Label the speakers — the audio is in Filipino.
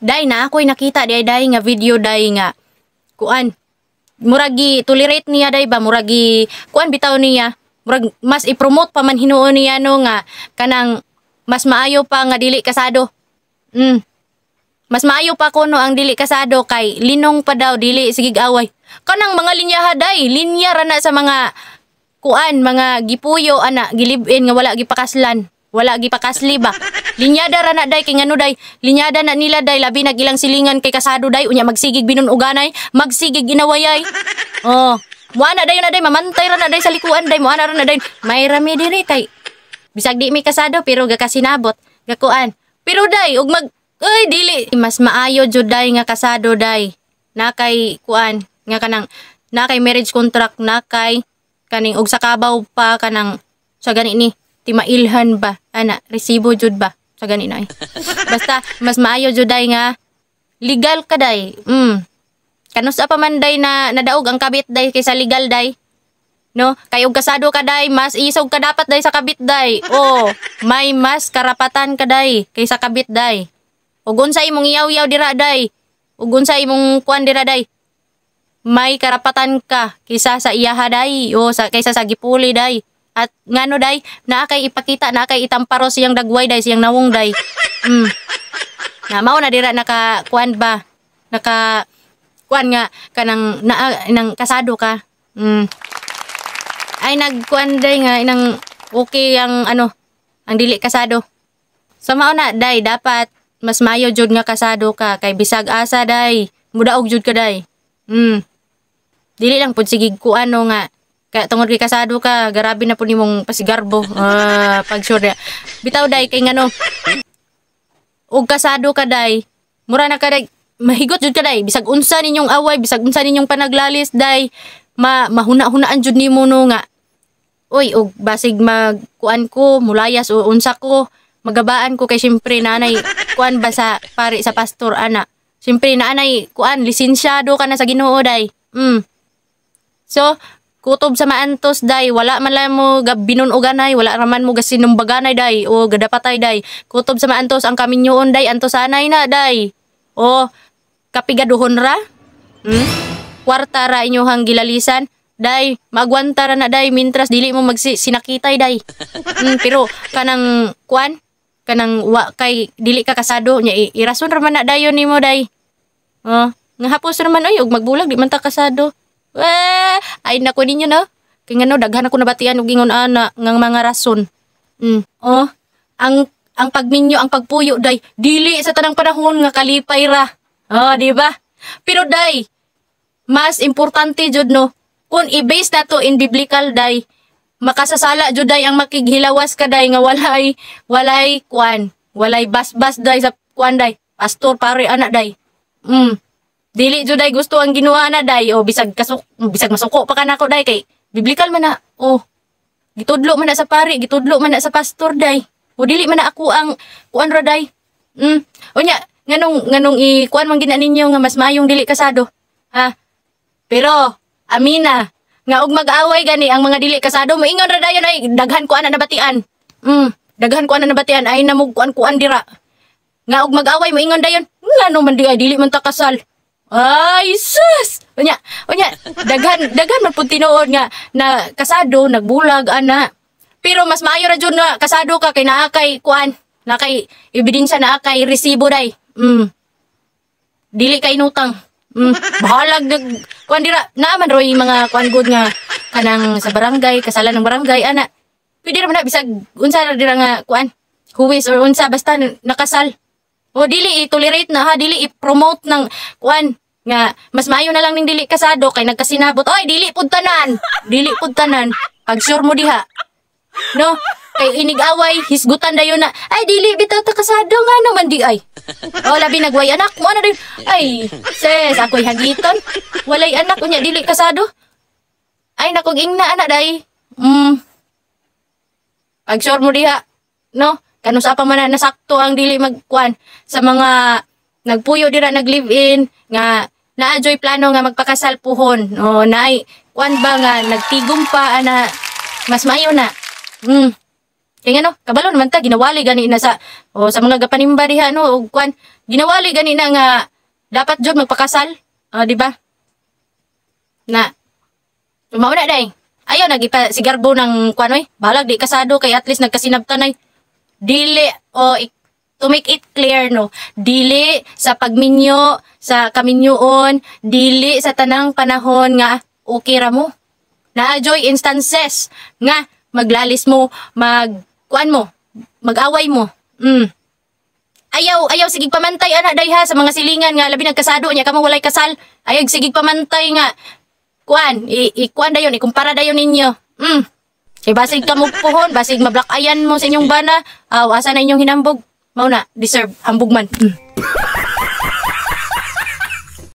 Speaker 1: day na ako'y nakita day nga video day nga kuan muragi tolerate niya day ba muragi kuan bitaw niya murag mas i-promote pa man hinuon niya no nga kanang mas maayo pa nga dili kasado. Mas maayo pa kuno ang dili kasado kay linong pa daw dili sigig away. Kanang mga linyaha day, linya ra na sa mga kuan, mga gipuyo ana, gilibin nga wala gipakaslan, wala gipakasli ba. Linyada ra na day kay ngano day, linyada na nila day labi nagilang silingan kay kasado day unya magsigig binunuganay, magsigig ginawayay. Oh, muana day na day mamantay ra na day sa likuan day, muana ra na day. May rami diri kay bisag di mi kasado pero gakasinabot, gakuan. Pero day ug ay dili mas maayo jud day nga kasado day. Na kay kuan nga kanang na kay marriage contract na kay kaning og sa kabaw pa kanang sa gani ni timailhan ba ana resibo jud ba sa gani na. Basta mas maayo jud day nga legal ka day. Kanus pa man day na nadaog ang kabit day kaysa legal day. No, kay og kasado ka day, mas isog ka dapat day sa kabit day. Oh, may mas karapatan ka day kaysa kabit day. Ug unsa imong iyaw-iyaw dira day? Ug unsa imong kuan dira day? May karapatan ka kaysa sa iyaha day o sa kaysa sa gipuli day. At ngano day, naa kay ipakita, naa kay itamparo siyang dagway day, siyang nawong day. Na mao na dira naka kuan ba? Naka kuan nga kanang nang kasado ka. Ay nagkuan day nga inang okay ang ano ang dili kasado. So mao na day dapat mas mayo jud nga kasado ka kay bisag asa day mudaog jud ka day. Dili lang pud sigig ko ano nga kaya tungod kay kasado ka grabe na pud nimong pasigarbo pag sure. Bitaw day kay ngano og kasado ka day mura na ka day mahigot jud ka day bisag unsa ninyong away bisag unsa ninyong panaglalis day mahuna-hunaan jud nimo no nga uy og basig magkuan ko mulayas o unsa ko magabaan ko kay syempre nanay kuan ba sa pari sa pastor ana syempre nanay kuan lisensyado ka na sa Ginoo day. So kutob sa maantos day wala man lang mo binunuganay wala raman mo gasinumbaganay day o gadapatay day kutob sa maantos ang kaminyoon day antosanay na day o kapigaduhon ra kwarta ra inyohang gilalisan day magwanta ra na day mintras dili mo magsinakitay day. Pero kanang kuan kanang wa kay dili ka kasado nya irason ra man na dayon nimo day. Nga hapos ra man oy ug magbulag di man ta kasado. Ay nako ninyo no. Kay ngano daghan ako nabatian og ingon ana nga mga rason. Ang pagminyo ang pagpuyo day dili sa tanang panahon nga kalipay ra. Di ba? Pero day mas importante jud no kung i-base na to in biblical day makasasala jud day ang makighilawas ka day nga walay kuan walay bas-bas day sa kuan day pastor pare ana day. Dili jud day gusto ang ginuha na day o bisag masuko pa kanako day kay biblical man na gitudlo man na sa pare gitudlo man na sa pastor day o dili man na ako ang kuan ra day. Unya nganong i-kuan man gina ninyo nga mas maayong dili kasado ha. Pero amina nga og mag-away gani ang mga dili kasado moingon ra dayon ay daghan ko ana nabatian. Daghan ko ana nabatian ay namug kuan dira. Nga og mag-away moingon dayon ngano man di ay dili man ta kasal. Ay sus. Unya daghan man pud tinuod nga na kasado nagbulag ana. Pero mas maayo ra jud nga kasado ka kay naa kay kuan, naa kay ebidensya naa kay resibo day. Dili kay inutang. Bahalag kuan dira naaman roy mga kuan good nga kanang sa barangay kasalan ng barangay ana pwede ra man na bisag unsa ra dira nga kuan huwis or unsa basta nakasal o dili i-tolerate na ha dili i-promote ng kuan nga mas maayo na lang ning dili kasado kay nagkasinabot oy dili pud tanan pag sure mo diha no kay inig-away hisgutan dayon na ay dili bitaw ta kasado nga naman di ay labi nagway anak mo ana din ay sis ako'y hagiton walay anak unya dili kasado ay nakog ingna ana day pag sure mo diha no kanus pa man na nasakto ang dili magkuan sa mga nagpuyo dira nag-live in nga naa-joy plano nga magpakasal puhon o naay kuan ba nga nagtigom pa ana mas maayo na Kaya nga no, kabalo naman ta, ginawali gani na sa, sa mga gapanimba diha, no, o kuan, ginawali gani na nga, dapat jud magpakasal, di ba? Na, tumaw na day. Ayaw, nagipa si Garbo ng kuan, balag di kasado, kay at least nagkasinabtanay. Dili, to make it clear, no, dili sa pagminyo, sa kaminyoon, dili sa tanang panahon nga, okay ra mo. Na-joy instances nga, maglalis mo, kuan mo, mag-away mo. Ayaw sigig pamantay ana dayha sa mga silingan nga labi nagkasado niya kamo walay kasal. Ayaw sigig pamantay nga kuan, kuan dayon, ikumpara dayon ninyo. Basig ka mo puhon, basig mablakayan mo sa inyong bana, asa na inyong hinambog. Mao na, deserve hambog man.